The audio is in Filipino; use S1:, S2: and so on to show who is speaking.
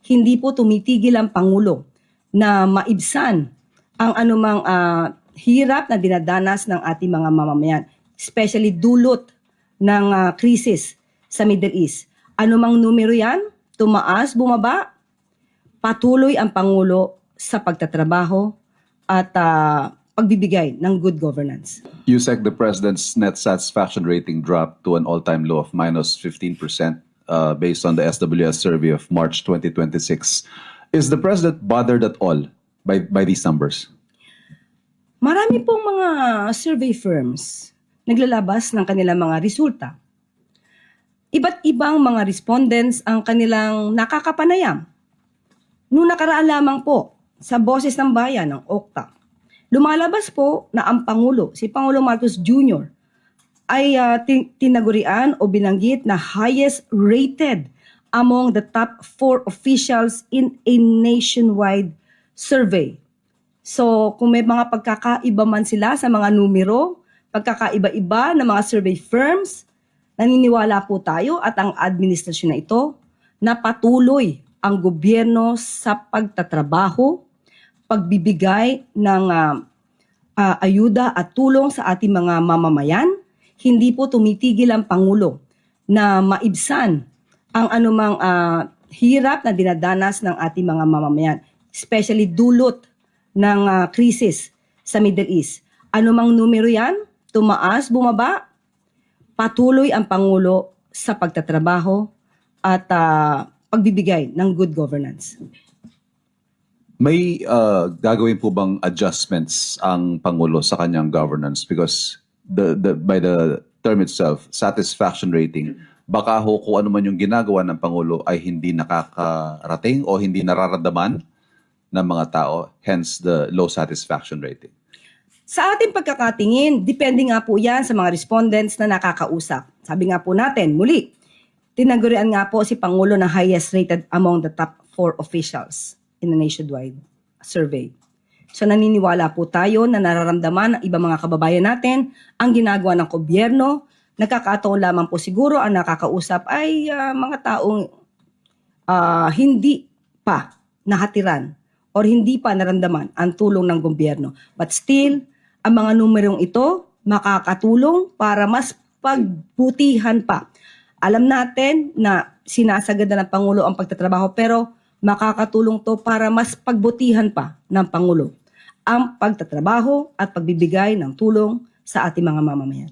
S1: hindi po tumitigil ang Pangulo na maibsan ang anumang hirap na dinadanas ng ating mga mamamayan, especially dulot ng krisis sa Middle East. Anumang numero yan, tumaas, bumaba, patuloy ang Pangulo sa pagtatrabaho at pagbibigay ng good governance.
S2: Yusek, the President's net satisfaction rating dropped to an all-time low of minus 15% based on the SWS survey of March 2026. Is the President bothered at all by these numbers?
S1: Marami pong mga survey firms naglalabas ng kanilang mga resulta. Iba't ibang mga respondents ang kanilang nakakapanayam. Noong nakaraan lamang po sa Boses ng Bayan ng OCTA, lumalabas po na ang Pangulo, si Pangulo Marcos Jr., ay tinagurian o binanggit na highest rated among the top 4 officials in a nationwide survey. So kung may mga pagkakaiba man sila sa mga numero, pagkakaiba-iba ng mga survey firms, naniniwala po tayo at ang administrasyon na ito na patuloy ang gobyerno sa pagtatrabaho, pagbibigay ng ayuda at tulong sa ating mga mamamayan. Hindi po tumitigil ang Pangulo na maibsan ang anumang hirap na dinadanas ng ating mga mamamayan, especially dulot ng krisis sa Middle East. Anumang numero yan, tumaas, bumaba, patuloy ang Pangulo sa pagtatrabaho at pagbibigay ng good governance.
S2: May gagawin po bang adjustments ang Pangulo sa kanyang governance? Because by the term itself, satisfaction rating, baka ho kung ano man yung ginagawa ng Pangulo ay hindi nakakarating o hindi nararamdaman ng mga tao, hence the low satisfaction rating.
S1: Sa ating pagkakatingin, depende nga po yan sa mga respondents na nakakausap. Sabi nga po natin, muli, tinagurian nga po si Pangulo na highest rated among the top 4 officials in the nationwide survey. So naniniwala po tayo na nararamdaman ng ibang mga kababayan natin ang ginagawa ng gobyerno. Nagkakataon lamang po siguro ang nakakausap ay mga taong hindi pa nahatiran or hindi pa naramdaman ang tulong ng gobyerno. But still, ang mga numerong ito makakatulong para mas pagbutihan pa. Alam natin na sinasagad na ng Pangulo ang pagtatrabaho pero makakatulong to para mas pagbutihan pa ng Pangulo ang pagtatrabaho at pagbibigay ng tulong sa ating mga mamamayan.